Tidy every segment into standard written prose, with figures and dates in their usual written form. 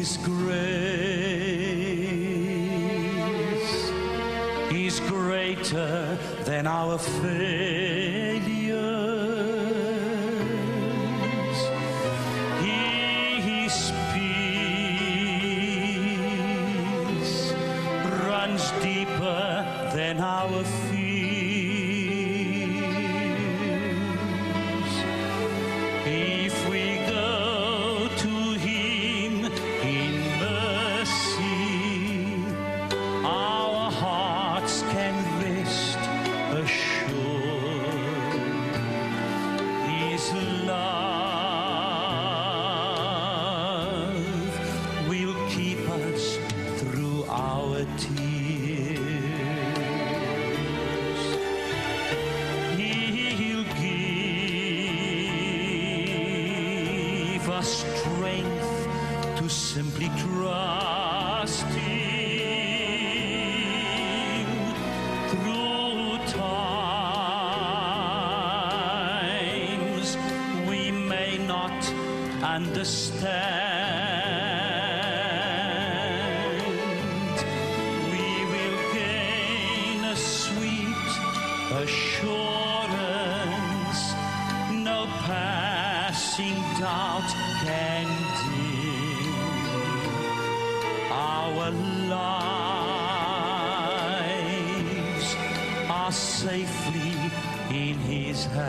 His grace is greater than our failures. His peace runs deeper than our fears. If we go to Him in mercy, our hearts can rest assured. His love will keep us through our tears. He'll give us strength to simply trust Him through times we may not understand. We will gain a sweet assurance no passing doubt can dim. Our lives are safely in His hand.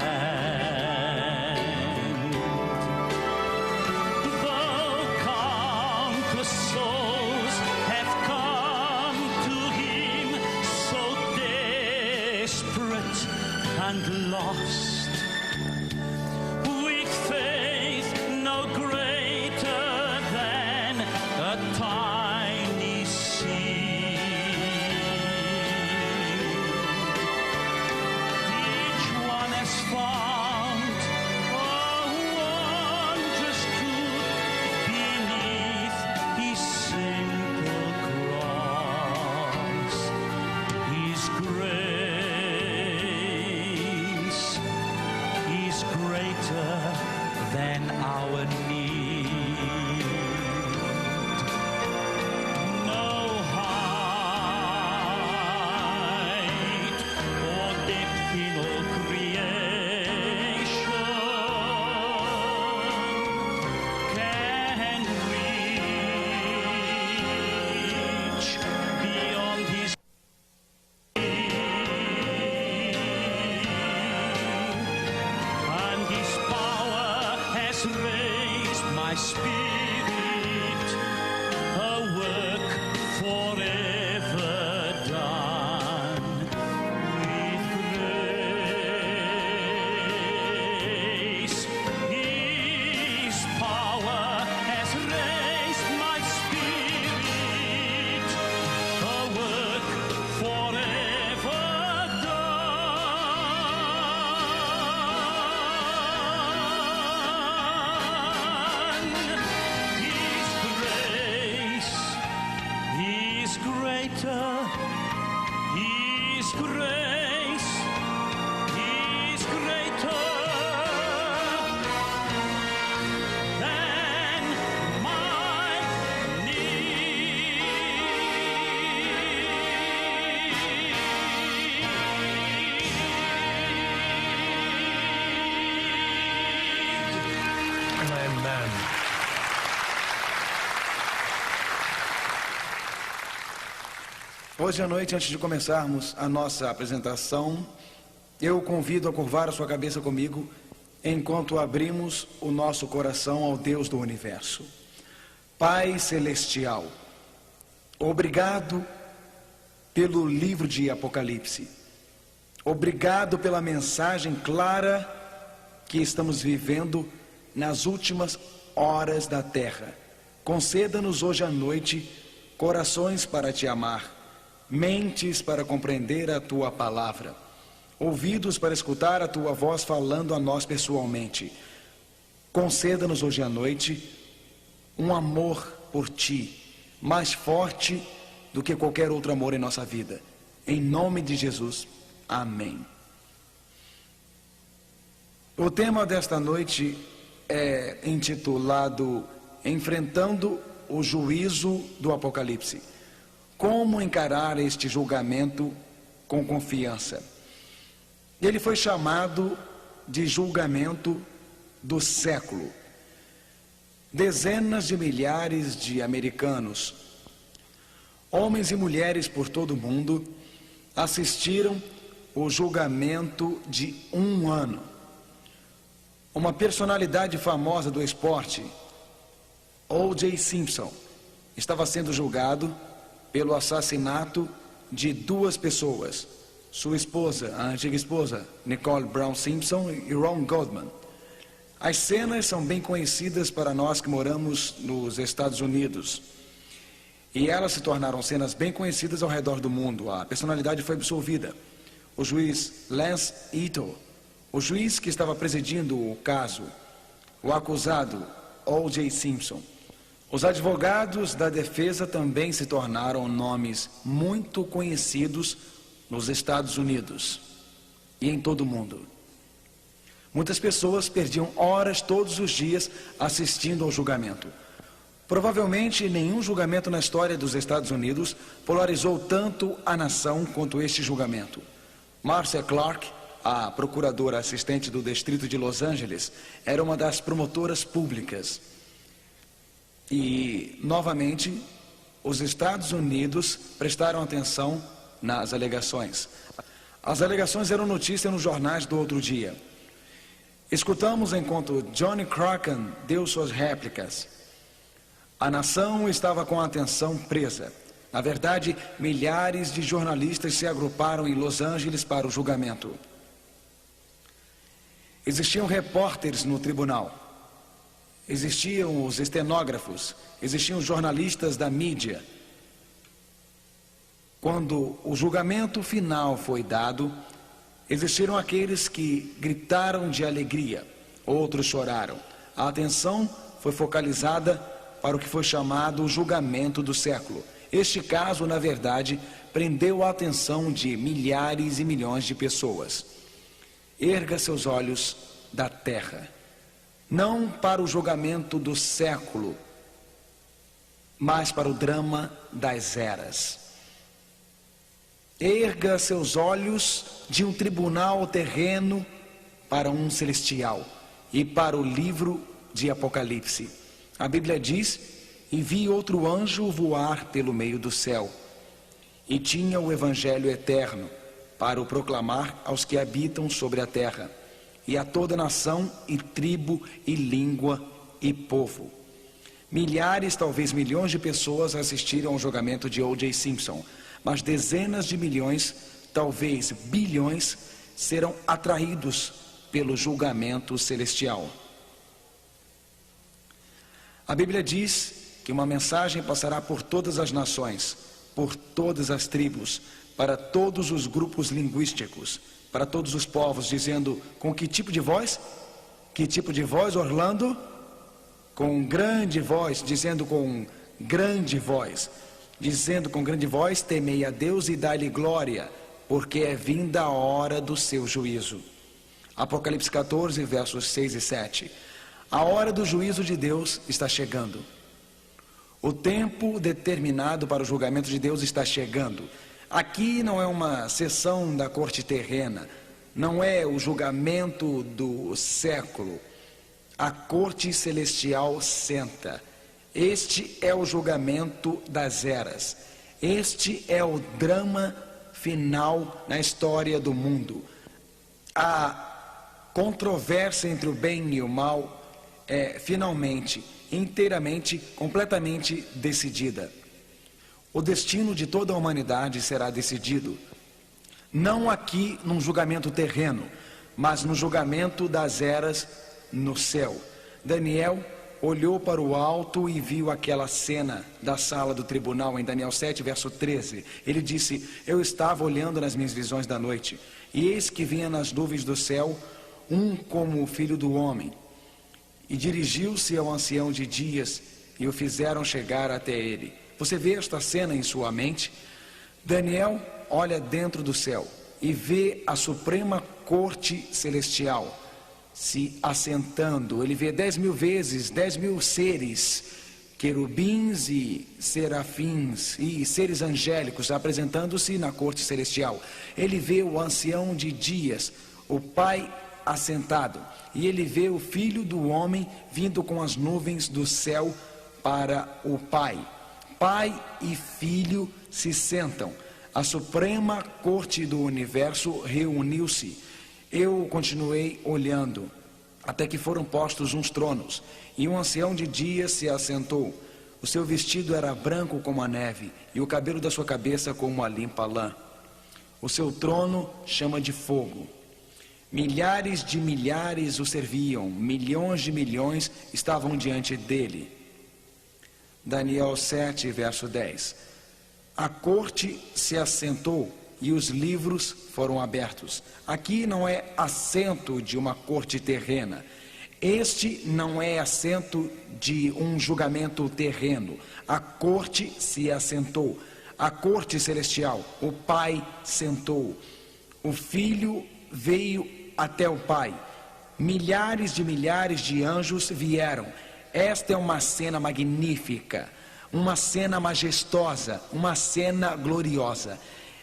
Though countless souls have come to Him so desperate and lost, with faith no greater than a tiny seed, each one has found a wondrous truth beneath His simple cross. His grace is greater than our need. No height or depth in all creation can reach beyond His and His power has raised my spirit, a work forever done with grace. His power has raised my spirit, a work forever done. His grace is greater. His grace is greater than my need. Amen. Hoje à noite, antes de começarmos a nossa apresentação, eu o convido a curvar a sua cabeça comigo enquanto abrimos o nosso coração ao Deus do Universo. Pai Celestial, obrigado pelo livro de Apocalipse. Obrigado pela mensagem clara que estamos vivendo nas últimas horas da terra. Conceda-nos hoje à noite corações para te amar, mentes para compreender a tua palavra, ouvidos para escutar a tua voz falando a nós pessoalmente. Conceda-nos hoje à noite um amor por ti, mais forte do que qualquer outro amor em nossa vida. Em nome de Jesus, amém. O tema desta noite é intitulado Enfrentando o juízo do Apocalipse. Como encarar este julgamento com confiança? Ele foi chamado de julgamento do século. Dezenas de milhares de americanos, homens e mulheres por todo o mundo, assistiram o julgamento de um ano. Uma personalidade famosa do esporte, O.J. Simpson, estava sendo julgado pelo assassinato de duas pessoas, sua esposa, a antiga esposa, Nicole Brown Simpson, e Ron Goldman. As cenas são bem conhecidas para nós que moramos nos Estados Unidos. E elas se tornaram cenas bem conhecidas ao redor do mundo. A personalidade foi absolvida. O juiz Lance Ito, o juiz que estava presidindo o caso, o acusado O.J. Simpson. Os advogados da defesa também se tornaram nomes muito conhecidos nos Estados Unidos e em todo o mundo. Muitas pessoas perdiam horas todos os dias assistindo ao julgamento. Provavelmente nenhum julgamento na história dos Estados Unidos polarizou tanto a nação quanto este julgamento. Marcia Clark, a procuradora assistente do Distrito de Los Angeles, era uma das promotoras públicas. E, novamente, os Estados Unidos prestaram atenção nas alegações. As alegações eram notícia nos jornais do outro dia. Escutamos enquanto Johnny Crockett deu suas réplicas. A nação estava com a atenção presa. Na verdade, milhares de jornalistas se agruparam em Los Angeles para o julgamento. Existiam repórteres no tribunal. Existiam os estenógrafos. Existiam os jornalistas da mídia. Quando o julgamento final foi dado, existiram aqueles que gritaram de alegria, outros choraram. A atenção foi focalizada para o que foi chamado o julgamento do século. Este caso, na verdade, prendeu a atenção de milhares e milhões de pessoas. Erga seus olhos da terra, não para o julgamento do século, mas para o drama das eras. Erga seus olhos de um tribunal terreno para um celestial e para o livro de Apocalipse. A Bíblia diz: e vi outro anjo voar pelo meio do céu, e tinha o evangelho eterno para o proclamar aos que habitam sobre a terra, e a toda nação e tribo e língua e povo. Milhares, talvez milhões de pessoas assistiram ao julgamento de O.J. Simpson, mas dezenas de milhões, talvez bilhões, serão atraídos pelo julgamento celestial. A Bíblia diz que uma mensagem passará por todas as nações, por todas as tribos, para todos os grupos linguísticos, para todos os povos, dizendo: com que tipo de voz? Que tipo de voz, Orlando? Com grande voz, dizendo com grande voz. Dizendo com grande voz: temei a Deus e dai-lhe glória, porque é vinda a hora do seu juízo. Apocalipse 14, versos 6 e 7. A hora do juízo de Deus está chegando. O tempo determinado para o julgamento de Deus está chegando. Aqui não é uma sessão da corte terrena, não é o julgamento do século. A corte celestial senta. Este é o julgamento das eras. Este é o drama final na história do mundo. A controvérsia entre o bem e o mal é finalmente, inteiramente, completamente decidida. O destino de toda a humanidade será decidido, não aqui num julgamento terreno, mas no julgamento das eras no céu. Daniel olhou para o alto e viu aquela cena da sala do tribunal em Daniel 7, verso 13. Ele disse: eu estava olhando nas minhas visões da noite, e eis que vinha nas nuvens do céu um como o filho do homem, e dirigiu-se ao ancião de dias, e o fizeram chegar até ele. Você vê esta cena em sua mente? Daniel olha dentro do céu e vê a suprema corte celestial se assentando. Ele vê 10.000 vezes, 10.000 seres querubins e serafins e seres angélicos apresentando-se na corte celestial. Ele vê o ancião de dias, o Pai assentado, e ele vê o Filho do Homem vindo com as nuvens do céu para o Pai. Pai e Filho se sentam. A suprema corte do universo reuniu-se. Eu continuei olhando, até que foram postos uns tronos, e um ancião de dias se assentou. O seu vestido era branco como a neve, e o cabelo da sua cabeça como a limpa lã. O seu trono chama de fogo. Milhares de milhares o serviam, milhões de milhões estavam diante dele. Daniel 7, verso 10. A corte se assentou e os livros foram abertos. Aqui não é assento de uma corte terrena. Este não é assento de um julgamento terreno. A corte se assentou. A corte celestial, o Pai sentou. O Filho veio até o Pai. Milhares de anjos vieram. Esta é uma cena magnífica, uma cena majestosa, uma cena gloriosa.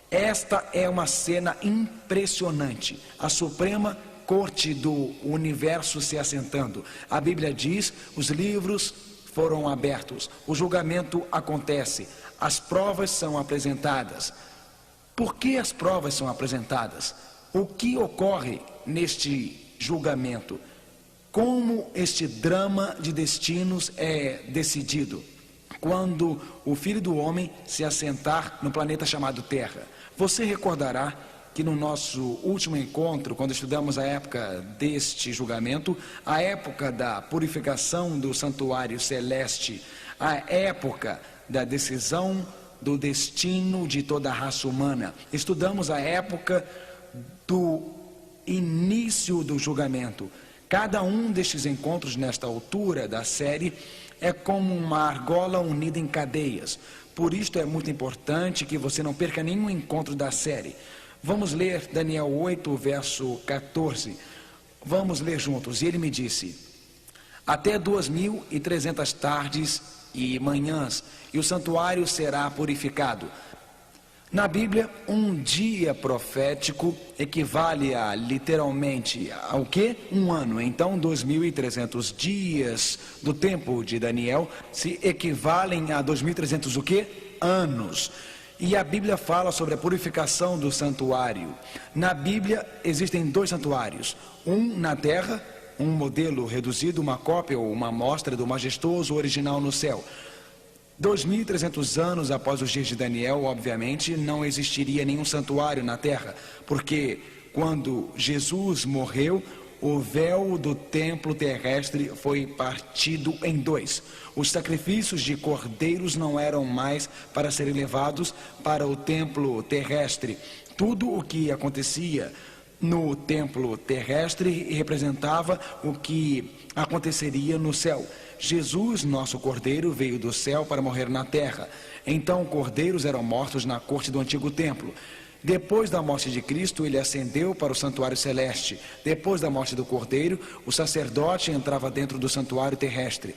Esta é uma cena impressionante. A suprema corte do universo se assentando. A Bíblia diz: os livros foram abertos, o julgamento acontece, as provas são apresentadas. Por que as provas são apresentadas? O que ocorre neste julgamento? Como este drama de destinos é decidido? Quando o Filho do Homem se assentar no planeta chamado Terra. Você recordará que no nosso último encontro, quando estudamos a época deste julgamento, a época da purificação do santuário celeste, a época da decisão do destino de toda a raça humana. Estudamos a época do início do julgamento. Cada um destes encontros nesta altura da série é como uma argola unida em cadeias. Por isto é muito importante que você não perca nenhum encontro da série. Vamos ler Daniel 8, verso 14. Vamos ler juntos. E ele me disse: até 2.300 tardes e manhãs, e o santuário será purificado. Na Bíblia, um dia profético equivale a literalmente ao quê? Um ano. Então, 2.300 dias do tempo de Daniel se equivalem a 2.300 o quê? Anos. E a Bíblia fala sobre a purificação do santuário. Na Bíblia existem dois santuários, um na terra, um modelo reduzido, uma cópia ou uma amostra do majestoso original no céu. 2.300 anos após os dias de Daniel, obviamente, não existiria nenhum santuário na terra, porque quando Jesus morreu, o véu do templo terrestre foi partido em dois. Os sacrifícios de cordeiros não eram mais para serem levados para o templo terrestre. Tudo o que acontecia no templo terrestre representava o que aconteceria no céu. Jesus, nosso cordeiro, veio do céu para morrer na terra. Então, cordeiros eram mortos na corte do antigo templo. Depois da morte de Cristo, ele ascendeu para o santuário celeste. Depois da morte do cordeiro, o sacerdote entrava dentro do santuário terrestre.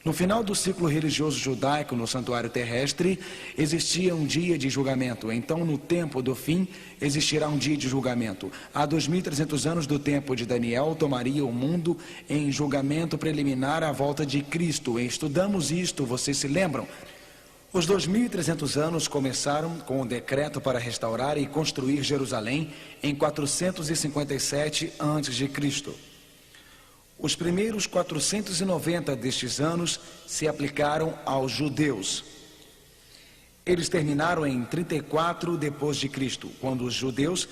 No final do ciclo religioso judaico no santuário terrestre, existia um dia de julgamento. Então, no tempo do fim, existirá um dia de julgamento. Há 2.300 anos do tempo de Daniel, tomaria o mundo em julgamento preliminar à volta de Cristo. Estudamos isto, vocês se lembram? Os 2.300 anos começaram com o decreto para restaurar e construir Jerusalém em 457 a.C. Os primeiros 490 destes anos se aplicaram aos judeus. Eles terminaram em 34 depois de Cristo, quando os judeus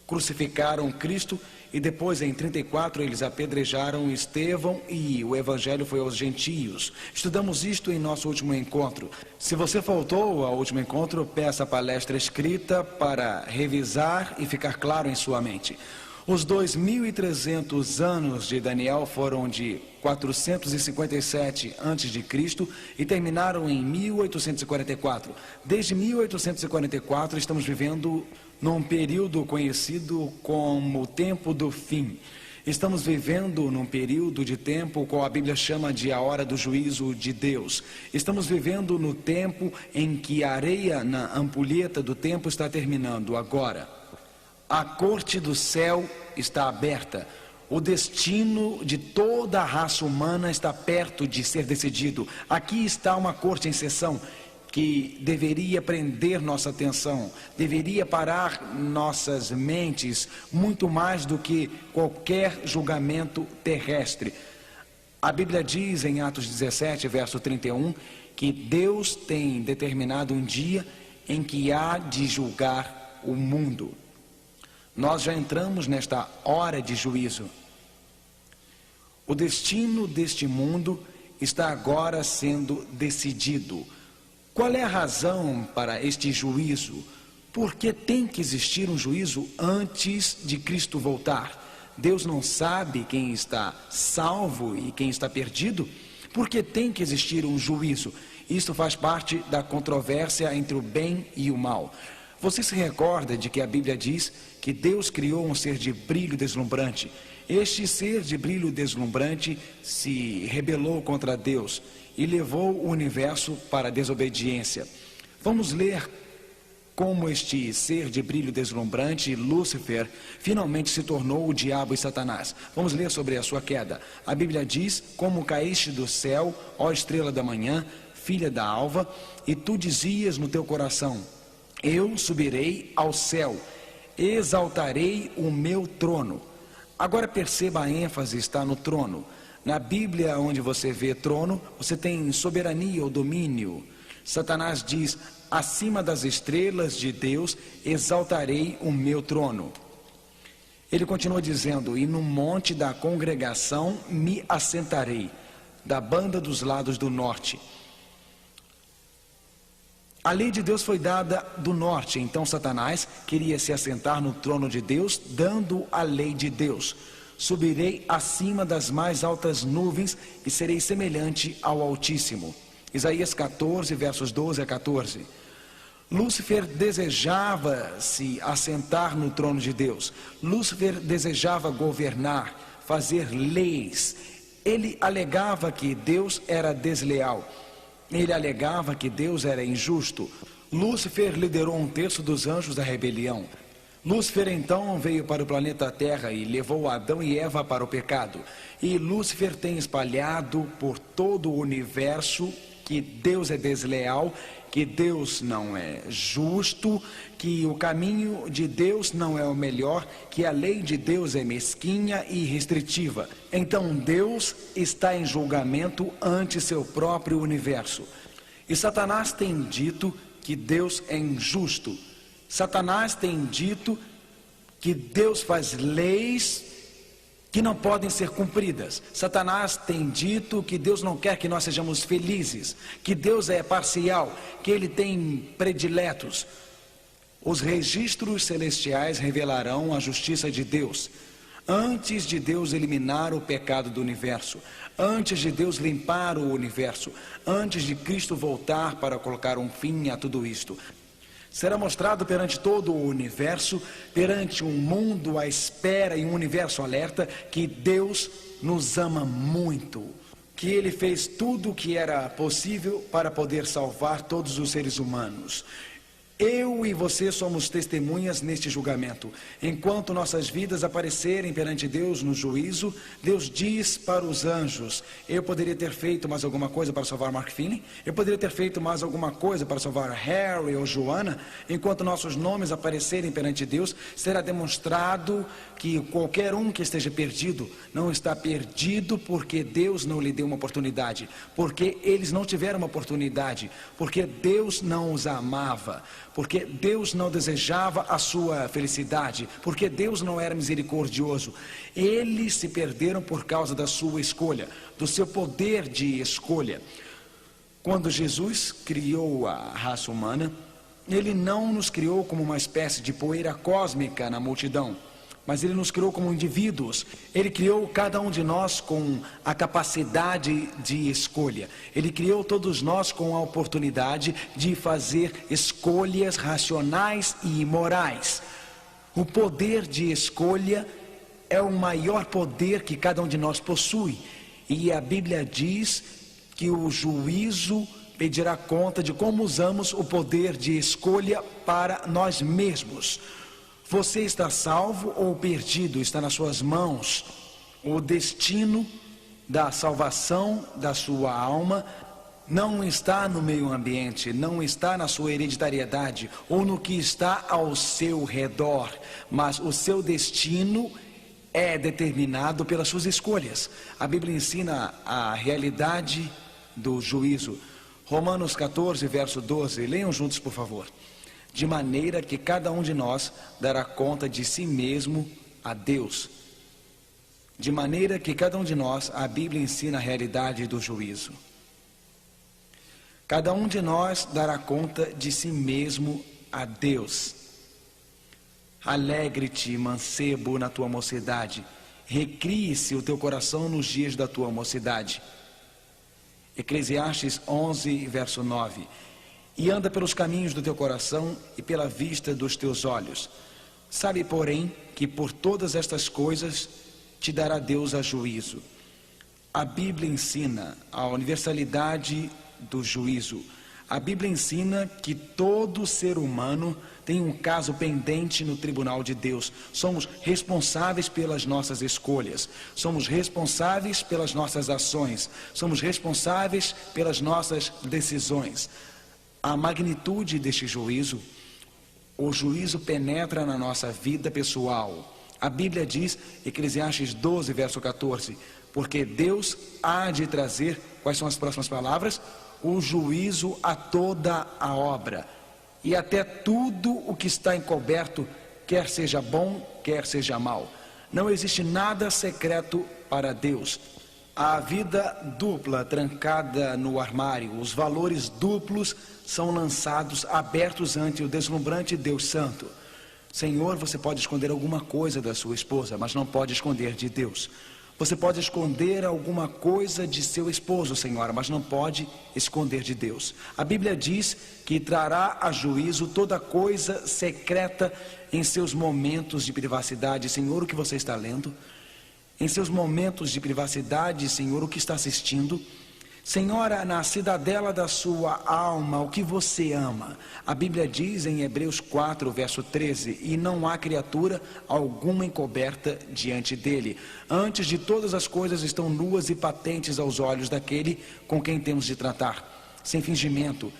crucificaram Cristo, e depois em 34 eles apedrejaram Estevão e o evangelho foi aos gentios. Estudamos isto em nosso último encontro. Se você faltou ao último encontro, peça a palestra escrita para revisar e ficar claro em sua mente. Os 2.300 anos de Daniel foram de 457 a.C. e terminaram em 1844. Desde 1844 estamos vivendo num período conhecido como o tempo do fim. Estamos vivendo num período de tempo qual a Bíblia chama de a hora do juízo de Deus. Estamos vivendo no tempo em que a areia na ampulheta do tempo está terminando agora. A corte do céu está aberta. O destino de toda a raça humana está perto de ser decidido. Aqui está uma corte em sessão que deveria prender nossa atenção, deveria parar nossas mentes muito mais do que qualquer julgamento terrestre. A Bíblia diz em Atos 17, verso 31, que Deus tem determinado um dia em que há de julgar o mundo. Nós já entramos nesta hora de juízo. O destino deste mundo está agora sendo decidido. Qual é a razão para este juízo? Por que tem que existir um juízo antes de Cristo voltar? Deus não sabe quem está salvo e quem está perdido? Por que tem que existir um juízo? Isto faz parte da controvérsia entre o bem e o mal. Você se recorda de que a Bíblia diz que Deus criou um ser de brilho deslumbrante. Este ser de brilho deslumbrante se rebelou contra Deus e levou o universo para a desobediência. Vamos ler como este ser de brilho deslumbrante, Lúcifer, finalmente se tornou o diabo e Satanás. Vamos ler sobre a sua queda. A Bíblia diz: como caíste do céu, ó estrela da manhã, filha da alva, e tu dizias no teu coração: eu subirei ao céu, exaltarei o meu trono. Agora perceba, a ênfase está no trono. Na Bíblia, onde você vê trono, você tem soberania ou domínio. Satanás diz: acima das estrelas de Deus, exaltarei o meu trono. Ele continua dizendo: e no monte da congregação me assentarei, da banda dos lados do norte. A lei de Deus foi dada do norte, então Satanás queria se assentar no trono de Deus, dando a lei de Deus. Subirei acima das mais altas nuvens e serei semelhante ao Altíssimo. Isaías 14, versos 12 a 14. Lúcifer desejava se assentar no trono de Deus. Lúcifer desejava governar, fazer leis. Ele alegava que Deus era desleal. Ele alegava que Deus era injusto. Lúcifer liderou um terço dos anjos da rebelião. Lúcifer então veio para o planeta Terra e levou Adão e Eva para o pecado. E Lúcifer tem espalhado por todo o universo que Deus é desleal, que Deus não é justo, que o caminho de Deus não é o melhor, que a lei de Deus é mesquinha e restritiva. Então Deus está em julgamento ante seu próprio universo. E Satanás tem dito que Deus é injusto. Satanás tem dito que Deus faz leis que não podem ser cumpridas. Satanás tem dito que Deus não quer que nós sejamos felizes, que Deus é parcial, que Ele tem prediletos. Os registros celestiais revelarão a justiça de Deus. Antes de Deus eliminar o pecado do universo, antes de Deus limpar o universo, antes de Cristo voltar para colocar um fim a tudo isto, será mostrado perante todo o universo, perante um mundo à espera e um universo alerta, que Deus nos ama muito, que Ele fez tudo o que era possível para poder salvar todos os seres humanos. Eu e você somos testemunhas neste julgamento. Enquanto nossas vidas aparecerem perante Deus no juízo, Deus diz para os anjos: eu poderia ter feito mais alguma coisa para salvar Mark Finney? Eu poderia ter feito mais alguma coisa para salvar Harry ou Joana? Enquanto nossos nomes aparecerem perante Deus, será demonstrado que qualquer um que esteja perdido não está perdido porque Deus não lhe deu uma oportunidade, porque eles não tiveram uma oportunidade, porque Deus não os amava, porque Deus não desejava a sua felicidade, porque Deus não era misericordioso. Eles se perderam por causa da sua escolha, do seu poder de escolha. Quando Jesus criou a raça humana, Ele não nos criou como uma espécie de poeira cósmica na multidão, mas Ele nos criou como indivíduos. Ele criou cada um de nós com a capacidade de escolha. Ele criou todos nós com a oportunidade de fazer escolhas racionais e morais. O poder de escolha é o maior poder que cada um de nós possui. E a Bíblia diz que o juízo pedirá conta de como usamos o poder de escolha para nós mesmos. Você está salvo ou perdido? Está nas suas mãos. O destino da salvação da sua alma não está no meio ambiente, não está na sua hereditariedade ou no que está ao seu redor, mas o seu destino é determinado pelas suas escolhas. A Bíblia ensina a realidade do juízo. Romanos 14, verso 12, leiam juntos, por favor. De maneira que cada um de nós dará conta de si mesmo a Deus. De maneira que cada um de nós, a Bíblia ensina a realidade do juízo. Cada um de nós dará conta de si mesmo a Deus. Alegre-te, mancebo, na tua mocidade. Recrie-se o teu coração nos dias da tua mocidade. Eclesiastes 11, verso 9. E anda pelos caminhos do teu coração e pela vista dos teus olhos. Sabe, porém, que por todas estas coisas te dará Deus a juízo. A Bíblia ensina a universalidade do juízo. A Bíblia ensina que todo ser humano tem um caso pendente no tribunal de Deus. Somos responsáveis pelas nossas escolhas, somos responsáveis pelas nossas ações, somos responsáveis pelas nossas decisões. A magnitude deste juízo, o juízo penetra na nossa vida pessoal. A Bíblia diz, Eclesiastes 12, verso 14, porque Deus há de trazer, quais são as próximas palavras? O juízo a toda a obra, e até tudo o que está encoberto, quer seja bom, quer seja mal. Não existe nada secreto para Deus. A vida dupla trancada no armário, os valores duplos são lançados, abertos ante o deslumbrante Deus Santo. Senhor, você pode esconder alguma coisa da sua esposa, mas não pode esconder de Deus. Você pode esconder alguma coisa de seu esposo, Senhora, mas não pode esconder de Deus. A Bíblia diz que trará a juízo toda coisa secreta em seus momentos de privacidade. Senhor, o que você está lendo? Em seus momentos de privacidade, Senhor, o que está assistindo? Senhora, na cidadela da sua alma, o que você ama? A Bíblia diz em Hebreus 4, verso 13, e não há criatura alguma encoberta diante dele. Antes de todas as coisas estão nuas e patentes aos olhos daquele com quem temos de tratar, sem fingimento,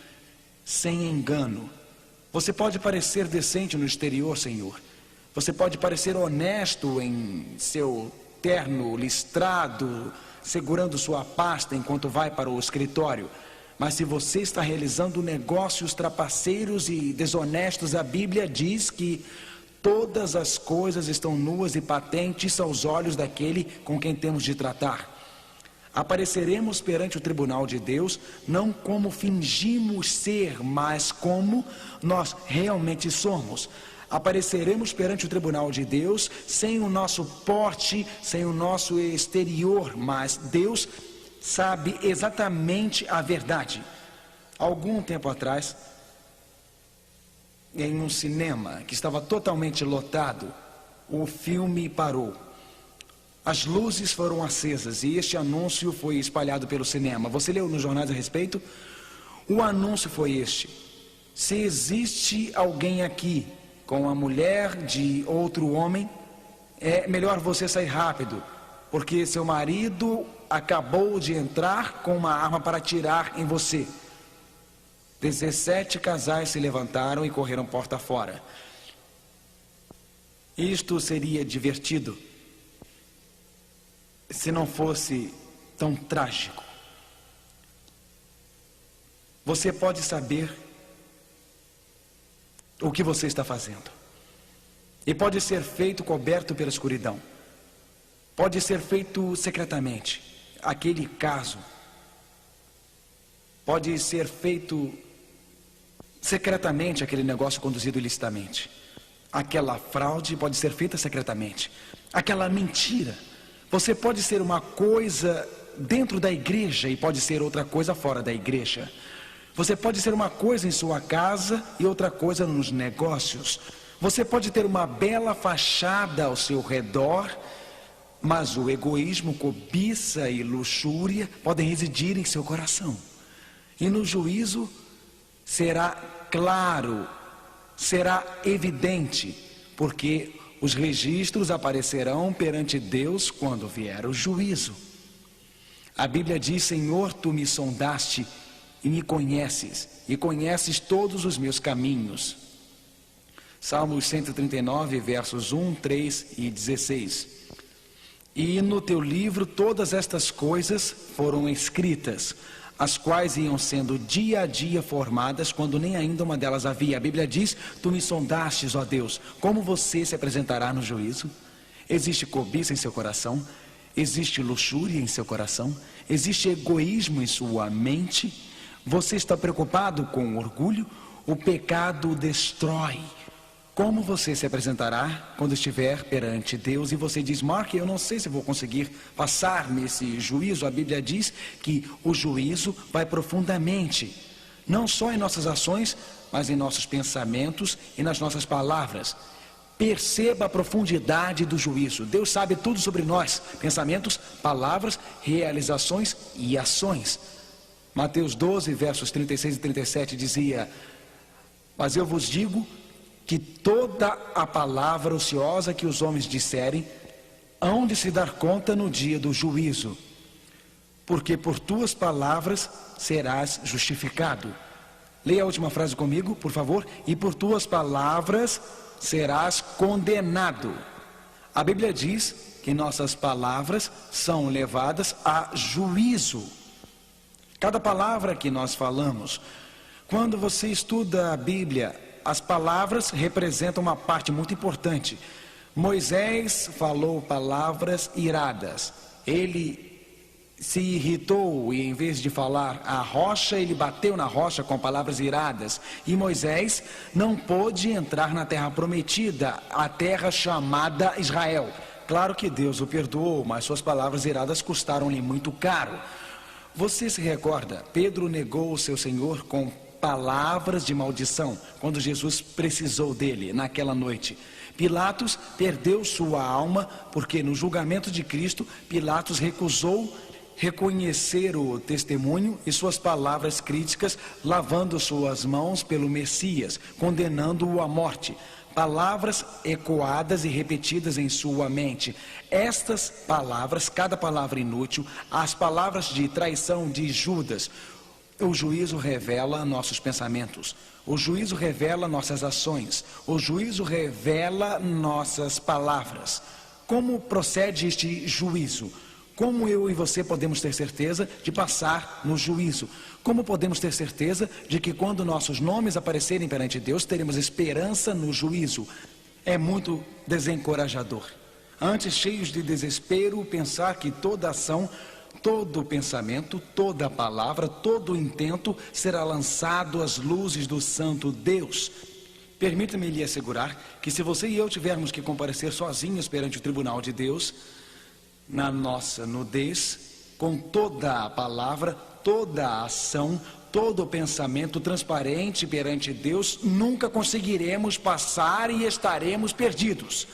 sem engano. Você pode parecer decente no exterior, Senhor. Você pode parecer honesto em seu terno listrado, segurando sua pasta enquanto vai para o escritório. Mas se você está realizando negócios trapaceiros e desonestos, a Bíblia diz que todas as coisas estão nuas e patentes aos olhos daquele com quem temos de tratar. Apareceremos perante o tribunal de Deus, não como fingimos ser, mas como nós realmente somos. Apareceremos perante o tribunal de Deus sem o nosso porte, sem o nosso exterior, mas Deus sabe exatamente a verdade. Algum tempo atrás, em um cinema que estava totalmente lotado, o filme parou. As luzes foram acesas e este anúncio foi espalhado pelo cinema. Você leu nos jornais a respeito? O anúncio foi este: se existe alguém aqui com a mulher de outro homem, é melhor você sair rápido, porque seu marido acabou de entrar com uma arma para atirar em você. 17 casais se levantaram e correram porta fora. Isto seria divertido se não fosse tão trágico. Você pode saber o que você está fazendo, e pode ser feito coberto pela escuridão, pode ser feito secretamente. Aquele caso pode ser feito secretamente, aquele negócio conduzido ilicitamente. Aquela fraude pode ser feita secretamente. Aquela mentira, você pode ser uma coisa dentro da igreja e pode ser outra coisa fora da igreja. Você pode ser uma coisa em sua casa e outra coisa nos negócios. Você pode ter uma bela fachada ao seu redor, mas o egoísmo, cobiça e luxúria podem residir em seu coração. E no juízo será claro, será evidente, porque os registros aparecerão perante Deus quando vier o juízo. A Bíblia diz: Senhor, tu me sondaste e me conheces, e conheces todos os meus caminhos. Salmos 139, versos 1, 3 e 16. E no teu livro todas estas coisas foram escritas, as quais iam sendo dia a dia formadas, quando nem ainda uma delas havia. A Bíblia diz: tu me sondastes, ó Deus. Como você se apresentará no juízo? Existe cobiça em seu coração? Existe luxúria em seu coração? Existe egoísmo em sua mente? Você está preocupado com orgulho? O pecado destrói. Como você se apresentará quando estiver perante Deus e você diz: Mark, eu não sei se vou conseguir passar nesse juízo? A Bíblia diz que o juízo vai profundamente, não só em nossas ações, mas em nossos pensamentos e nas nossas palavras. Perceba a profundidade do juízo. Deus sabe tudo sobre nós: pensamentos, palavras, realizações e ações. Mateus 12, versos 36 e 37 dizia: mas eu vos digo que toda a palavra ociosa que os homens disserem, hão de se dar conta no dia do juízo, porque por tuas palavras serás justificado. Leia a última frase comigo, por favor. E por tuas palavras serás condenado. A Bíblia diz que nossas palavras são levadas a juízo. Cada palavra que nós falamos, quando você estuda a Bíblia, as palavras representam uma parte muito importante. Moisés falou palavras iradas. Ele se irritou e, em vez de falar a rocha, ele bateu na rocha com palavras iradas. E Moisés não pôde entrar na terra prometida, a terra chamada Israel. Claro que Deus o perdoou, mas suas palavras iradas custaram-lhe muito caro. Você se recorda? Pedro negou o seu Senhor com palavras de maldição, quando Jesus precisou dele naquela noite. Pilatos perdeu sua alma, porque no julgamento de Cristo, Pilatos recusou reconhecer o testemunho e suas palavras críticas, lavando suas mãos pelo Messias, condenando-o à morte. Palavras ecoadas e repetidas em sua mente. Estas palavras, cada palavra inútil, as palavras de traição de Judas. O juízo revela nossos pensamentos, o juízo revela nossas ações, o juízo revela nossas palavras. Como procede este juízo? Como eu e você podemos ter certeza de passar no juízo? Como podemos ter certeza de que quando nossos nomes aparecerem perante Deus, teremos esperança no juízo? É muito desencorajador. Antes, cheios de desespero, pensar que toda ação, todo pensamento, toda palavra, todo intento será lançado às luzes do santo Deus. Permita-me lhe assegurar que se você e eu tivermos que comparecer sozinhos perante o tribunal de Deus, na nossa nudez, com toda a palavra, toda a ação, todo o pensamento transparente perante Deus, nunca conseguiremos passar e estaremos perdidos.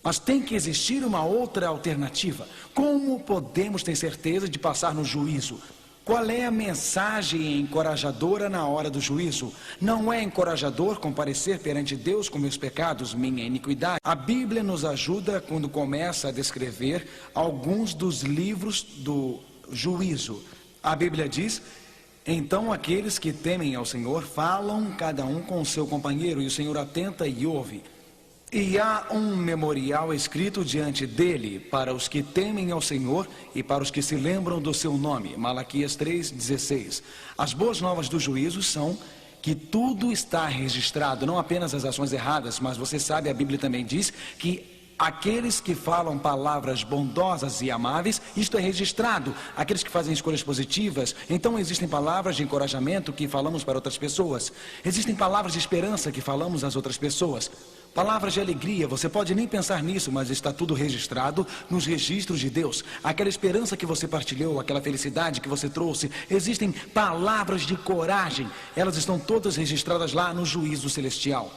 Mas tem que existir uma outra alternativa. Como podemos ter certeza de passar no juízo? Qual é a mensagem encorajadora na hora do juízo? Não é encorajador comparecer perante Deus com meus pecados, minha iniquidade? A Bíblia nos ajuda quando começa a descrever alguns dos livros do juízo. A Bíblia diz: então aqueles que temem ao Senhor falam cada um com o seu companheiro, e o Senhor atenta e ouve. E há um memorial escrito diante dele para os que temem ao Senhor e para os que se lembram do seu nome. Malaquias 3,16. As boas novas do juízo são que tudo está registrado, não apenas as ações erradas, mas você sabe, a Bíblia também diz que aqueles que falam palavras bondosas e amáveis, isto é registrado. Aqueles que fazem escolhas positivas, então existem palavras de encorajamento que falamos para outras pessoas. Existem palavras de esperança que falamos às outras pessoas. Palavras de alegria, você pode nem pensar nisso, mas está tudo registrado nos registros de Deus. Aquela esperança que você partilhou, aquela felicidade que você trouxe. Existem palavras de coragem, elas estão todas registradas lá no juízo celestial.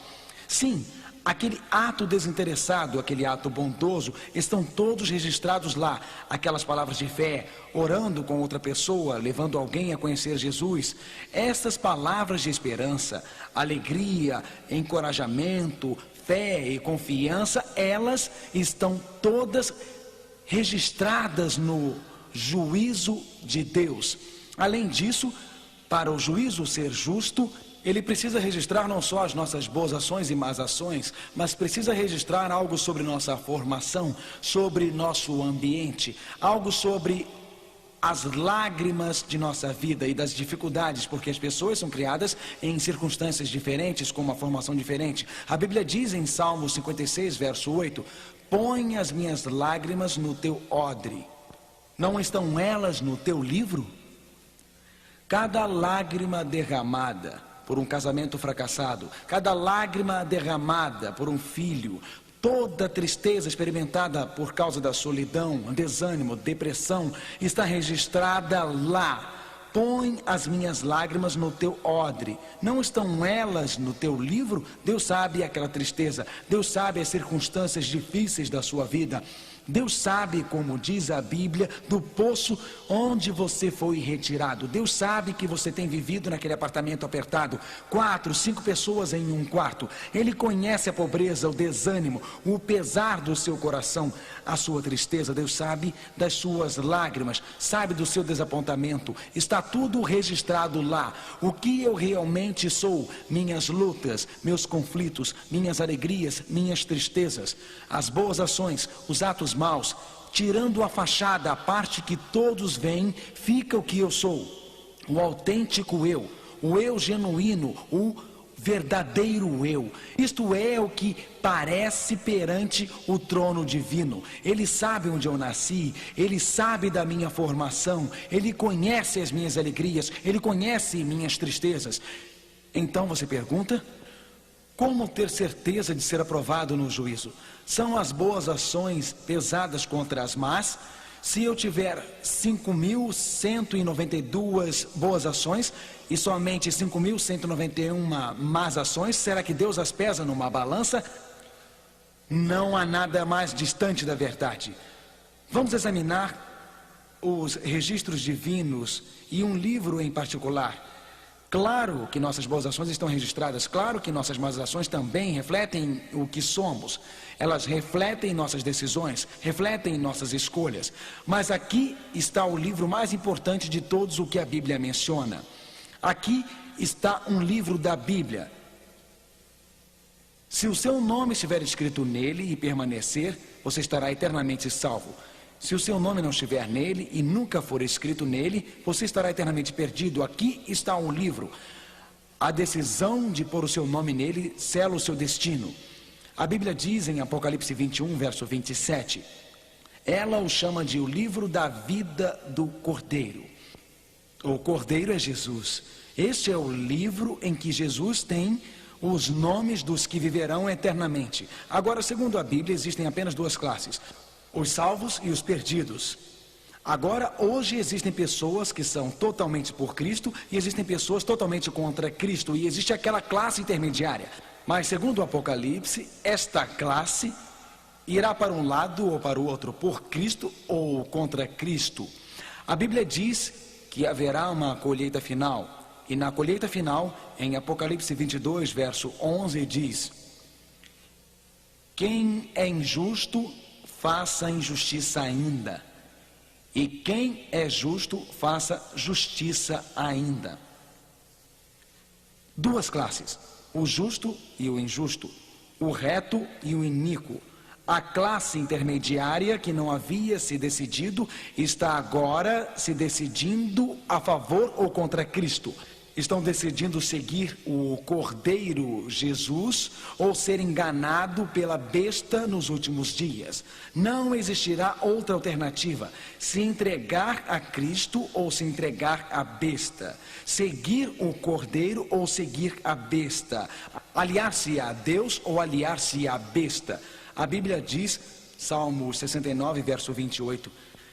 Sim, aquele ato desinteressado, aquele ato bondoso, estão todos registrados lá. Aquelas palavras de fé, orando com outra pessoa, levando alguém a conhecer Jesus. Essas palavras de esperança, alegria, encorajamento, fé e confiança, elas estão todas registradas no juízo de Deus. Além disso, para o juízo ser justo, ele precisa registrar não só as nossas boas ações e más ações, mas precisa registrar algo sobre nossa formação, sobre nosso ambiente, algo sobre as lágrimas de nossa vida e das dificuldades, porque as pessoas são criadas em circunstâncias diferentes, com uma formação diferente. A Bíblia diz em Salmo 56, verso 8: põe as minhas lágrimas no teu odre, não estão elas no teu livro? Cada lágrima derramada por um casamento fracassado, cada lágrima derramada por um filho, toda tristeza experimentada por causa da solidão, desânimo, depressão, está registrada lá. Põe as minhas lágrimas no teu odre, não estão elas no teu livro? Deus sabe aquela tristeza, Deus sabe as circunstâncias difíceis da sua vida. Deus sabe, como diz a Bíblia, do poço onde você foi retirado. Deus sabe que você tem vivido naquele apartamento apertado, 4, 5 pessoas em um quarto. Ele conhece a pobreza, o desânimo, o pesar do seu coração, a sua tristeza. Deus sabe das suas lágrimas, sabe do seu desapontamento. Está tudo registrado lá. O que eu realmente sou, minhas lutas, meus conflitos, minhas alegrias, minhas tristezas, as boas ações, os atos maus, tirando a fachada, a parte que todos veem, fica o que eu sou, o autêntico eu, o eu genuíno, o verdadeiro eu. Isto é o que parece perante o trono divino. Ele sabe onde eu nasci, ele sabe da minha formação, ele conhece as minhas alegrias, ele conhece minhas tristezas. Então você pergunta: como ter certeza de ser aprovado no juízo? São as boas ações pesadas contra as más? Se eu tiver 5.192 boas ações e somente 5.191 más ações, será que Deus as pesa numa balança? Não há nada mais distante da verdade. Vamos examinar os registros divinos e um livro em particular. Claro que nossas boas ações estão registradas, claro que nossas más ações também refletem o que somos. Elas refletem nossas decisões, refletem nossas escolhas. Mas aqui está o livro mais importante de todos o que a Bíblia menciona. Aqui está um livro da Bíblia. Se o seu nome estiver escrito nele e permanecer, você estará eternamente salvo. Se o seu nome não estiver nele e nunca for escrito nele, você estará eternamente perdido. Aqui está um livro. A decisão de pôr o seu nome nele sela o seu destino. A Bíblia diz em Apocalipse 21, verso 27, ela o chama de o livro da vida do Cordeiro. O Cordeiro é Jesus. Este é o livro em que Jesus tem os nomes dos que viverão eternamente. Agora, segundo a Bíblia, existem apenas duas classes: os salvos e os perdidos. Agora, hoje existem pessoas que são totalmente por Cristo e existem pessoas totalmente contra Cristo, e existe aquela classe intermediária. Mas segundo o Apocalipse, esta classe irá para um lado ou para o outro, por Cristo ou contra Cristo. A Bíblia diz que haverá uma colheita final, e na colheita final, em Apocalipse 22, verso 11, diz: quem é injusto, faça injustiça ainda, e quem é justo, faça justiça ainda. Duas classes: o justo e o injusto, o reto e o iníquo. A classe intermediária que não havia se decidido está agora se decidindo a favor ou contra Cristo. Estão decidindo seguir o Cordeiro Jesus ou ser enganado pela besta nos últimos dias. Não existirá outra alternativa: se entregar a Cristo ou se entregar à besta, seguir o Cordeiro ou seguir a besta, aliar-se a Deus ou aliar-se à besta. A Bíblia diz, Salmo 69, verso 28,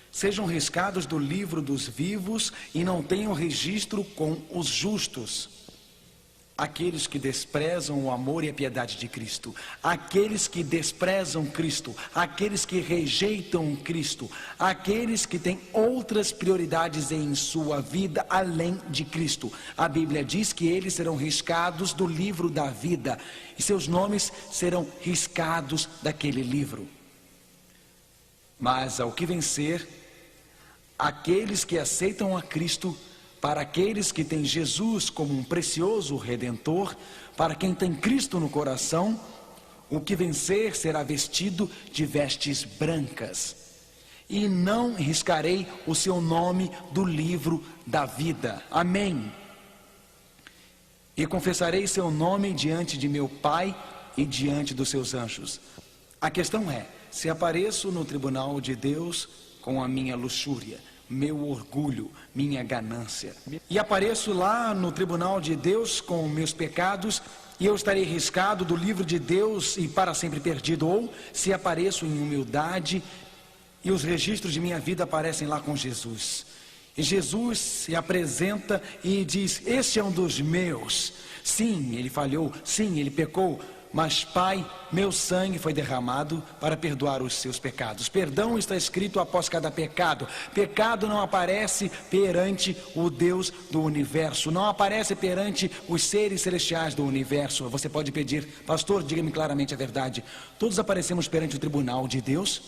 sejam riscados do livro dos vivos e não tenham registro com os justos. aqueles que desprezam o amor e a piedade de Cristo, aqueles que desprezam Cristo, aqueles que rejeitam Cristo, aqueles que têm outras prioridades em sua vida além de Cristo. A Bíblia diz que eles serão riscados do livro da vida e seus nomes serão riscados daquele livro. Mas ao que vencer, aqueles que aceitam a Cristo, para aqueles que têm Jesus como um precioso Redentor, para quem tem Cristo no coração, o que vencer será vestido de vestes brancas. E não riscarei o seu nome do livro da vida. Amém. E confessarei seu nome diante de meu Pai e diante dos seus anjos. A questão é, se apareço no tribunal de Deus com a minha luxúria, meu orgulho, minha ganância, e apareço lá no tribunal de Deus com meus pecados, e eu estarei riscado do livro de Deus e para sempre perdido. Ou se apareço em humildade e os registros de minha vida aparecem lá com Jesus, e Jesus se apresenta e diz: este é um dos meus. Sim, ele falhou, sim, ele pecou, mas Pai, meu sangue foi derramado para perdoar os seus pecados. Perdão está escrito após cada pecado. Pecado não aparece perante o Deus do universo, não aparece perante os seres celestiais do universo. Você pode pedir: pastor, diga-me claramente a verdade. Todos aparecemos perante o tribunal de Deus?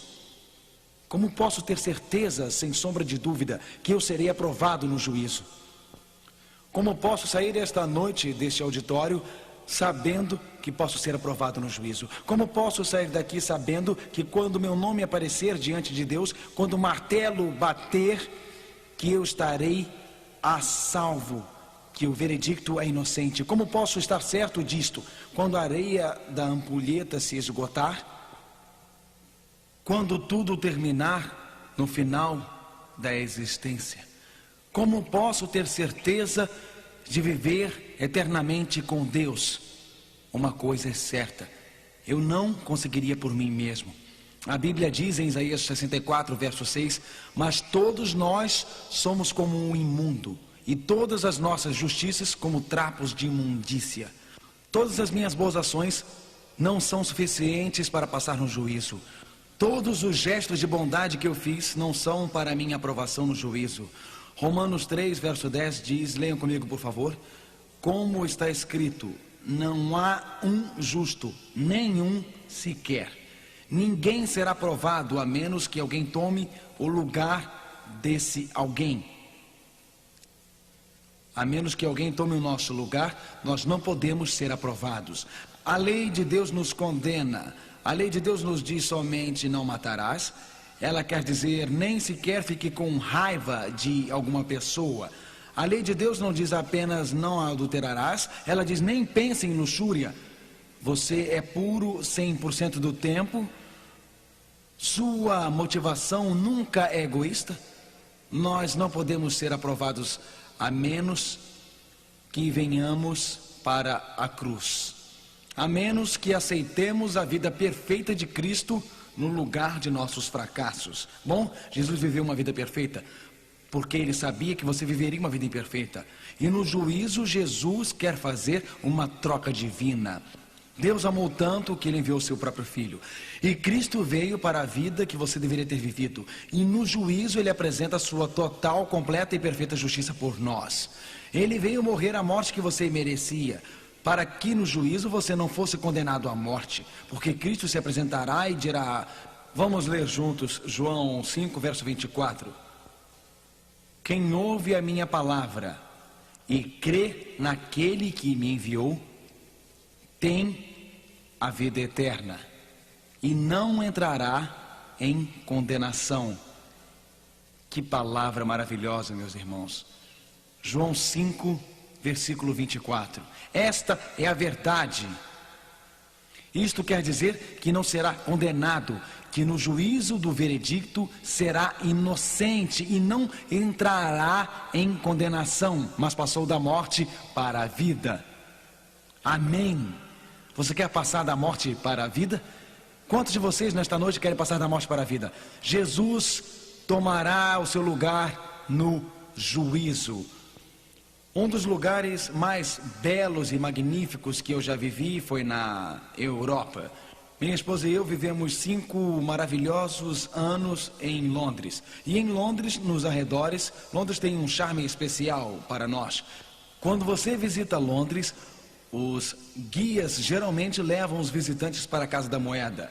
Como posso ter certeza, sem sombra de dúvida, que eu serei aprovado no juízo? Como posso sair esta noite deste auditório sabendo que posso ser aprovado no juízo? Como posso sair daqui sabendo que quando meu nome aparecer diante de Deus, quando o martelo bater, que eu estarei a salvo, que o veredicto é inocente? Como posso estar certo disto? Quando a areia da ampulheta se esgotar, quando tudo terminar no final da existência. Como posso ter certeza de viver eternamente com Deus? Uma coisa é certa: eu não conseguiria por mim mesmo. A Bíblia diz em Isaías 64, verso 6: mas todos nós somos como um imundo, e todas as nossas justiças como trapos de imundícia. Todas as minhas boas ações não são suficientes para passar no juízo. Todos os gestos de bondade que eu fiz não são para minha aprovação no juízo. Romanos 3, verso 10 diz, leiam comigo por favor: como está escrito, não há um justo, nenhum sequer. Ninguém será aprovado a menos que alguém tome o lugar desse alguém. A menos que alguém tome o nosso lugar, nós não podemos ser aprovados. A lei de Deus nos condena. A lei de Deus nos diz somente: não matarás. Ela quer dizer, nem sequer fique com raiva de alguma pessoa. A lei de Deus não diz apenas não adulterarás. Ela diz, nem pense em luxúria. Você é puro 100% do tempo. Sua motivação nunca é egoísta. Nós não podemos ser aprovados a menos que venhamos para a cruz, a menos que aceitemos a vida perfeita de Cristo no lugar de nossos fracassos. Bom, Jesus viveu uma vida perfeita porque ele sabia que você viveria uma vida imperfeita. E no juízo Jesus quer fazer uma troca divina. Deus amou tanto que ele enviou seu próprio filho. E Cristo veio para a vida que você deveria ter vivido. E no juízo ele apresenta a sua total, completa e perfeita justiça por nós. Ele veio morrer a morte que você merecia, para que no juízo você não fosse condenado à morte. Porque Cristo se apresentará e dirá, vamos ler juntos João 5, verso 24. Quem ouve a minha palavra e crê naquele que me enviou, tem a vida eterna e não entrará em condenação. Que palavra maravilhosa, meus irmãos. João 5, versículo 24. Esta é a verdade. Isto quer dizer que não será condenado, que no juízo do veredicto será inocente e não entrará em condenação, mas passou da morte para a vida. Amém. Você quer passar da morte para a vida? Quantos de vocês nesta noite querem passar da morte para a vida? Jesus tomará o seu lugar no juízo. Um dos lugares mais belos e magníficos que eu já vivi foi na Europa. Minha esposa e eu vivemos 5 maravilhosos anos em Londres. E em Londres, nos arredores, Londres tem um charme especial para nós. Quando você visita Londres, os guias geralmente levam os visitantes para a Casa da Moeda.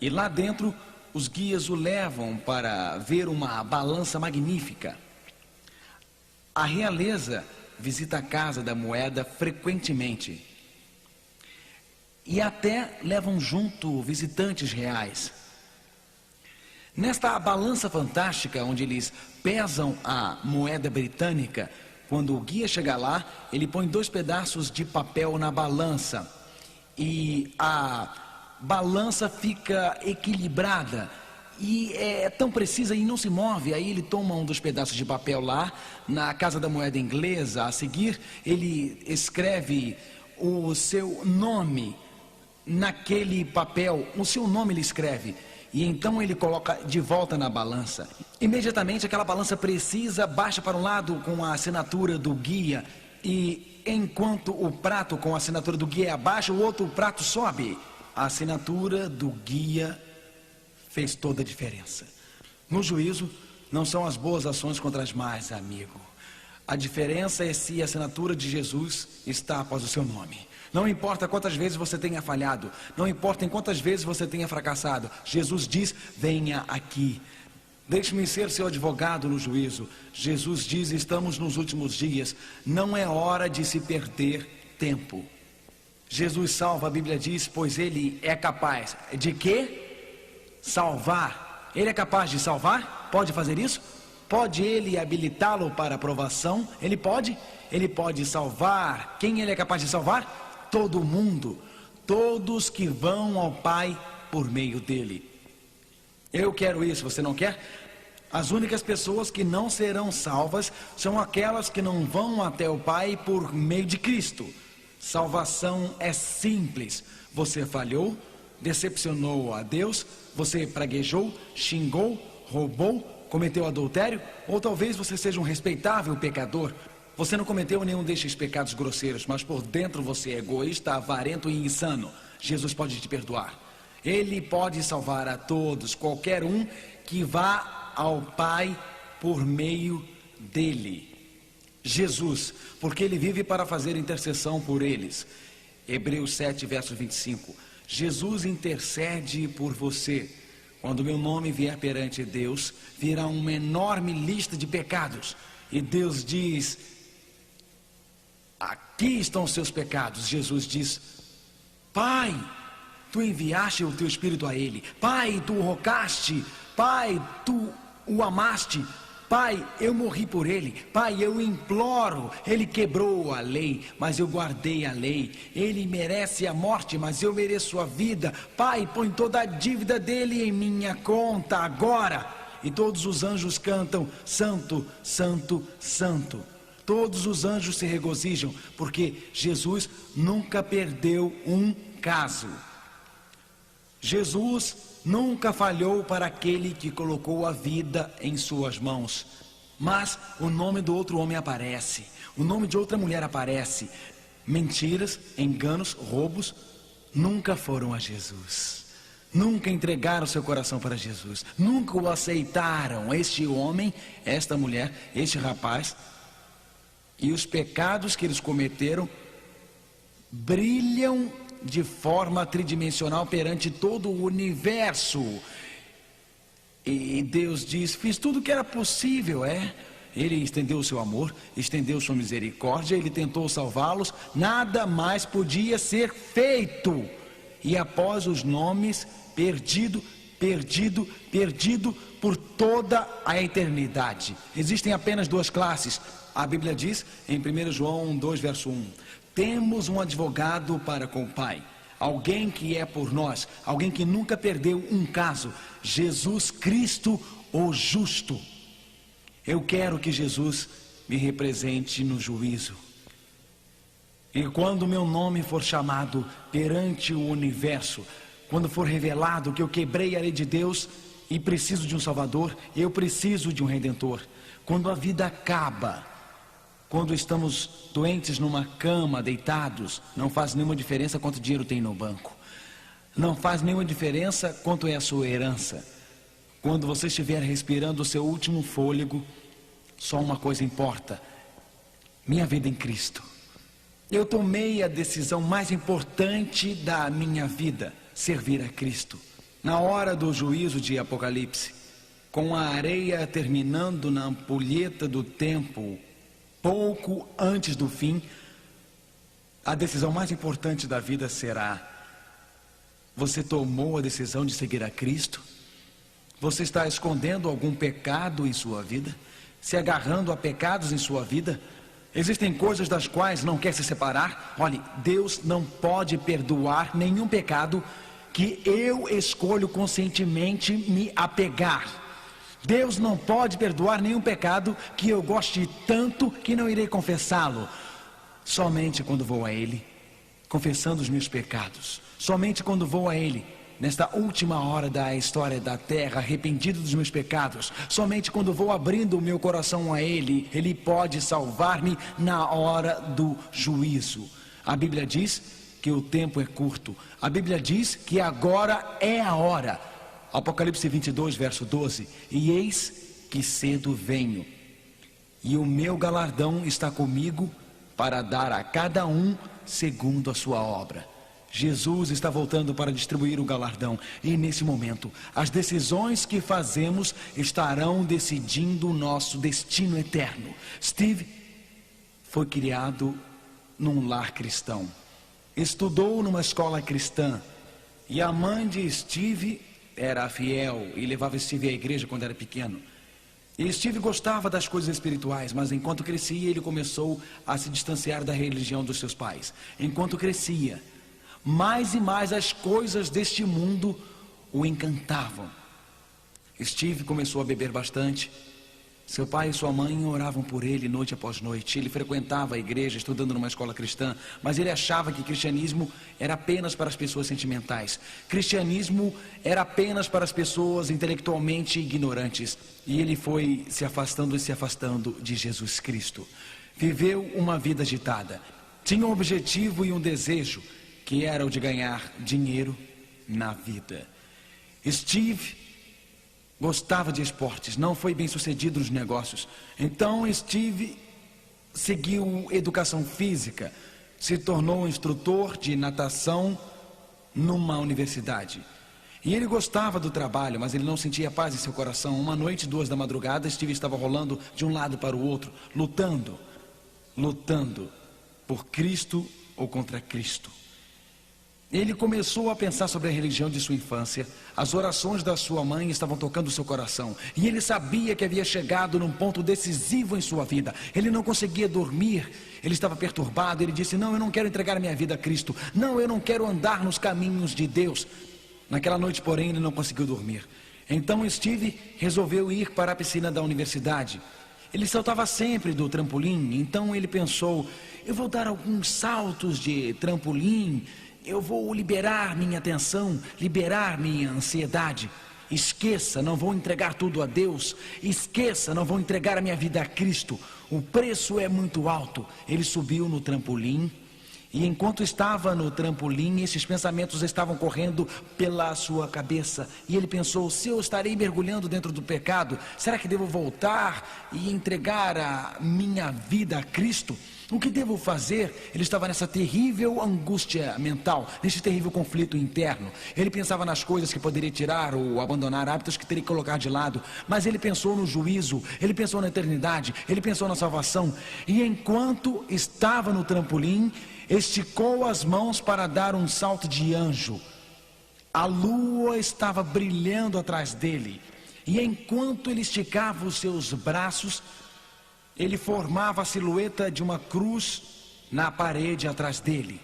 E lá dentro, os guias o levam para ver uma balança magnífica. A realeza visita a Casa da Moeda frequentemente. E até levam junto visitantes reais. Nesta balança fantástica, onde eles pesam a moeda britânica, quando o guia chega lá, ele põe 2 pedaços de papel na balança. E a balança fica equilibrada. E é tão precisa e não se move. Aí ele toma um dos pedaços de papel lá, na Casa da Moeda inglesa. A seguir, ele escreve o seu nome naquele papel. O seu nome ele escreve. E então ele coloca de volta na balança. Imediatamente aquela balança precisa baixa para um lado com a assinatura do guia. E enquanto o prato com a assinatura do guia é abaixo, o outro prato sobe. A assinatura do guia fez toda a diferença. No juízo, não são as boas ações contra as más, amigo. A diferença é se a assinatura de Jesus está após o seu nome. Não importa quantas vezes você tenha falhado, não importa em quantas vezes você tenha fracassado, Jesus diz, venha aqui. Deixe-me ser seu advogado no juízo. Jesus diz, estamos nos últimos dias, não é hora de se perder tempo. Jesus salva, a Bíblia diz, pois ele é capaz de quê? Salvar. Ele é capaz de salvar? Pode fazer isso? Pode ele habilitá-lo para aprovação? Ele pode salvar. Quem ele é capaz de salvar? Todo mundo. Todos que vão ao Pai por meio dele. Eu quero isso, você não quer? As únicas pessoas que não serão salvas são aquelas que não vão até o Pai por meio de Cristo. Salvação é simples. Você falhou, decepcionou a Deus, você praguejou, xingou, roubou, cometeu adultério, ou talvez você seja um respeitável pecador. Você não cometeu nenhum destes pecados grosseiros, mas por dentro você é egoísta, avarento e insano. Jesus pode te perdoar. Ele pode salvar a todos, qualquer um que vá ao Pai por meio dele. Jesus, porque ele vive para fazer intercessão por eles. Hebreus 7, verso 25. Jesus intercede por você. Quando meu nome vier perante Deus, virá uma enorme lista de pecados. E Deus diz, aqui estão os seus pecados. Jesus diz, Pai, tu enviaste o teu Espírito a ele. Pai, tu o rogaste. Pai, tu o amaste. Pai, eu morri por ele. Pai, eu imploro. Ele quebrou a lei, mas eu guardei a lei. Ele merece a morte, mas eu mereço a vida. Pai, põe toda a dívida dele em minha conta agora. E todos os anjos cantam, Santo, Santo, Santo. Todos os anjos se regozijam, porque Jesus nunca perdeu um caso. Jesus nunca falhou para aquele que colocou a vida em suas mãos. Mas o nome do outro homem aparece, o nome de outra mulher aparece. Mentiras, enganos, roubos nunca foram a Jesus. Nunca entregaram seu coração para Jesus. Nunca o aceitaram. Este homem, esta mulher, este rapaz. E os pecados que eles cometeram brilham de forma tridimensional perante todo o universo. E Deus diz, fiz tudo o que era possível, Ele estendeu o seu amor, estendeu sua misericórdia, Ele tentou salvá-los, nada mais podia ser feito. E após os nomes, perdido por toda a eternidade. Existem apenas 2 classes. A Bíblia diz em 1 João 2, verso 1, temos um advogado para com o Pai, alguém que é por nós, alguém que nunca perdeu um caso, Jesus Cristo, o justo. Eu quero que Jesus me represente no juízo. E quando meu nome for chamado perante o universo, quando for revelado que eu quebrei a lei de Deus e preciso de um Salvador, eu preciso de um Redentor. Quando a vida acaba, quando estamos doentes numa cama, deitados, não faz nenhuma diferença quanto dinheiro tem no banco. Não faz nenhuma diferença quanto é a sua herança. Quando você estiver respirando o seu último fôlego, só uma coisa importa: minha vida em Cristo. Eu tomei a decisão mais importante da minha vida: servir a Cristo. Na hora do juízo de Apocalipse, com a areia terminando na ampulheta do tempo, pouco antes do fim, a decisão mais importante da vida será: você tomou a decisão de seguir a Cristo? Você está escondendo algum pecado em sua vida? Se agarrando a pecados em sua vida? Existem coisas das quais não quer se separar? Olhe, Deus não pode perdoar nenhum pecado que eu escolho conscientemente me apegar. Deus não pode perdoar nenhum pecado que eu goste tanto que não irei confessá-lo. Somente quando vou a Ele, confessando os meus pecados. Somente quando vou a Ele, nesta última hora da história da terra, arrependido dos meus pecados. Somente quando vou abrindo o meu coração a Ele, Ele pode salvar-me na hora do juízo. A Bíblia diz que o tempo é curto. A Bíblia diz que agora é a hora. Apocalipse 22, verso 12. E eis que cedo venho, e o meu galardão está comigo para dar a cada um segundo a sua obra. Jesus está voltando para distribuir o galardão. E nesse momento, as decisões que fazemos estarão decidindo o nosso destino eterno. Steve foi criado num lar cristão. Estudou numa escola cristã. E a mãe de Steve era fiel e levava Steve à igreja quando era pequeno. E Steve gostava das coisas espirituais, mas enquanto crescia, ele começou a se distanciar da religião dos seus pais. Enquanto crescia, mais e mais as coisas deste mundo o encantavam. Steve começou a beber bastante. Seu pai e sua mãe oravam por ele noite após noite. Ele frequentava a igreja, estudando numa escola cristã, mas ele achava que cristianismo era apenas para as pessoas sentimentais. Cristianismo era apenas para as pessoas intelectualmente ignorantes. E ele foi se afastando de Jesus Cristo. Viveu uma vida agitada. Tinha um objetivo e um desejo, que era o de ganhar dinheiro na vida. Steve gostava de esportes, não foi bem sucedido nos negócios. Então Steve seguiu educação física, se tornou instrutor de natação numa universidade. E ele gostava do trabalho, mas ele não sentia paz em seu coração. Uma noite, 2 da madrugada, Steve estava rolando de um lado para o outro, lutando por Cristo ou contra Cristo. Ele começou a pensar sobre a religião de sua infância. As orações da sua mãe estavam tocando o seu coração. E ele sabia que havia chegado num ponto decisivo em sua vida. Ele não conseguia dormir. Ele estava perturbado. Ele disse: não, eu não quero entregar a minha vida a Cristo. Não, eu não quero andar nos caminhos de Deus. Naquela noite, porém, ele não conseguiu dormir. Então Steve resolveu ir para a piscina da universidade. Ele saltava sempre do trampolim. Então ele pensou: eu vou dar alguns saltos de trampolim. Eu vou liberar minha atenção, liberar minha ansiedade. Esqueça, não vou entregar tudo a Deus. Esqueça, não vou entregar a minha vida a Cristo. O preço é muito alto. Ele subiu no trampolim. E enquanto estava no trampolim, esses pensamentos estavam correndo pela sua cabeça. E ele pensou: se eu estarei mergulhando dentro do pecado, será que devo voltar e entregar a minha vida a Cristo? O que devo fazer? Ele estava nessa terrível angústia mental, nesse terrível conflito interno. Ele pensava nas coisas que poderia tirar ou abandonar, hábitos que teria que colocar de lado. Mas ele pensou no juízo, ele pensou na eternidade, ele pensou na salvação. E enquanto estava no trampolim, esticou as mãos para dar um salto de anjo. A lua estava brilhando atrás dele. E enquanto ele esticava os seus braços, ele formava a silhueta de uma cruz na parede atrás dele.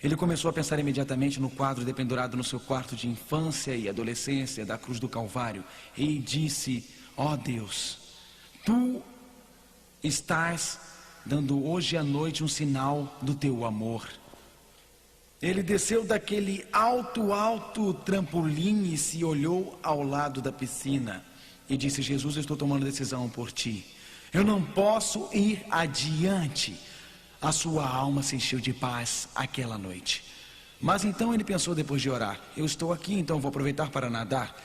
Ele começou a pensar imediatamente no quadro dependurado no seu quarto de infância e adolescência da cruz do Calvário. E disse: ó Deus, tu estás dando hoje à noite um sinal do teu amor. Ele desceu daquele alto trampolim e se olhou ao lado da piscina. E disse: Jesus, eu estou tomando decisão por ti. Eu não posso ir adiante. A sua alma se encheu de paz aquela noite. Mas então ele pensou depois de orar: eu estou aqui, então vou aproveitar para nadar.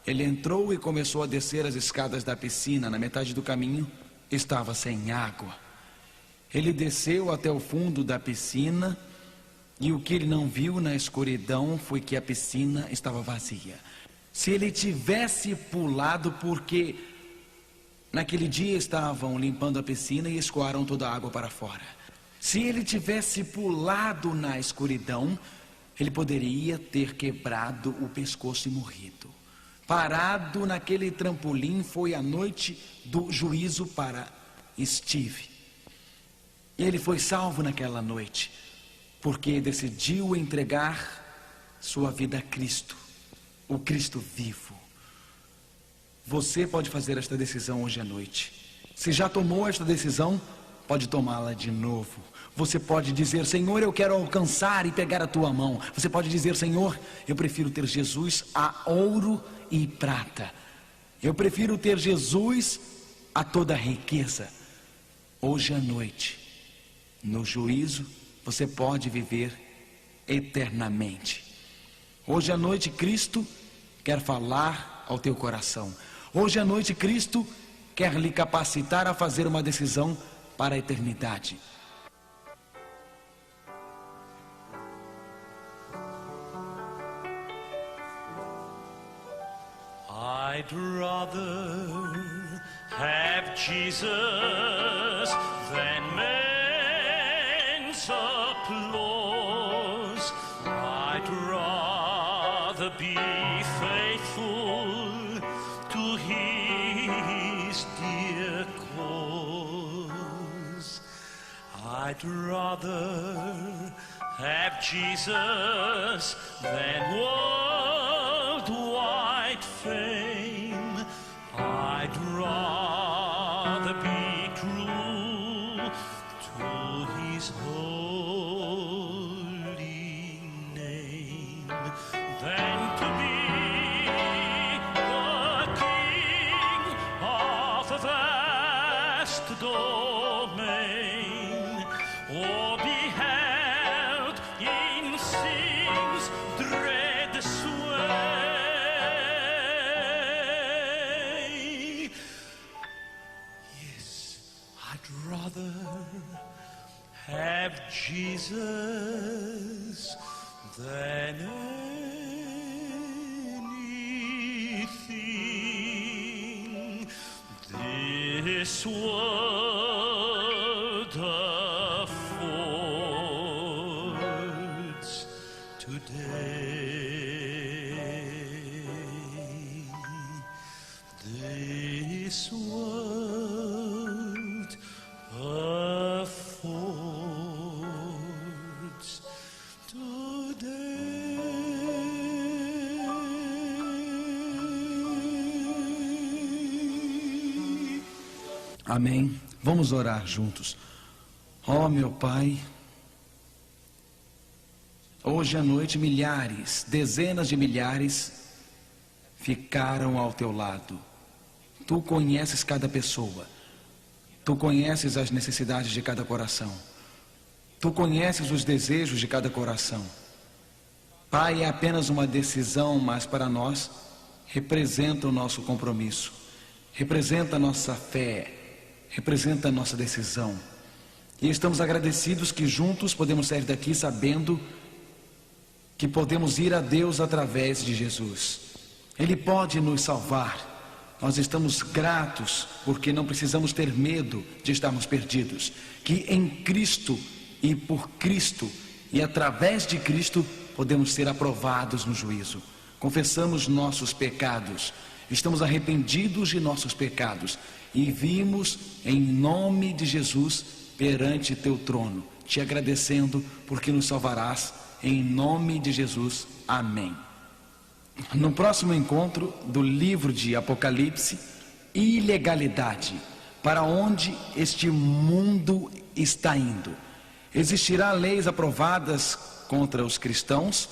Ele entrou e começou a descer as escadas da piscina. Na metade do caminho estava sem água. Ele desceu até o fundo da piscina e o que ele não viu na escuridão foi que a piscina estava vazia. Se ele tivesse pulado, porque naquele dia estavam limpando a piscina e escoaram toda a água para fora. Se ele tivesse pulado na escuridão, ele poderia ter quebrado o pescoço e morrido. Parado naquele trampolim foi a noite do juízo para Steve. Ele foi salvo naquela noite, porque decidiu entregar sua vida a Cristo, o Cristo vivo. Você pode fazer esta decisão hoje à noite. Se já tomou esta decisão, pode tomá-la de novo. Você pode dizer: Senhor, eu quero alcançar e pegar a tua mão. Você pode dizer: Senhor, eu prefiro ter Jesus a ouro e prata. Eu prefiro ter Jesus a toda riqueza. Hoje à noite, no juízo, você pode viver eternamente. Hoje à noite, Cristo quer falar ao teu coração. Hoje à noite, Cristo quer lhe capacitar a fazer uma decisão para a eternidade. I'd rather have Jesus than men's applause. I'd rather be faithful to his dear cause. I'd rather have Jesus than worldwide fame. I'd rather be true to his holy name than to be the king of a vast domain, or be held in sin's dread sway. Yes, I'd rather have Jesus than anything this world affords today. This world affords today. Amém. Vamos orar juntos. Ó meu Pai, hoje à noite milhares, dezenas de milhares ficaram ao teu lado. Tu conheces cada pessoa. Tu conheces as necessidades de cada coração. Tu conheces os desejos de cada coração. Pai, é apenas uma decisão, mas para nós representa o nosso compromisso, representa a nossa fé, representa a nossa decisão. E estamos agradecidos que juntos podemos sair daqui sabendo que podemos ir a Deus através de Jesus. Ele pode nos salvar. Nós estamos gratos porque não precisamos ter medo de estarmos perdidos. Que em Cristo e por Cristo e através de Cristo podemos ser aprovados no juízo. Confessamos nossos pecados, estamos arrependidos de nossos pecados e vimos em nome de Jesus perante teu trono, te agradecendo porque nos salvarás em nome de Jesus. Amém. No próximo encontro do livro de Apocalipse, ilegalidade, para onde este mundo está indo. Existirá leis aprovadas contra os cristãos?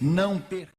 Não percam.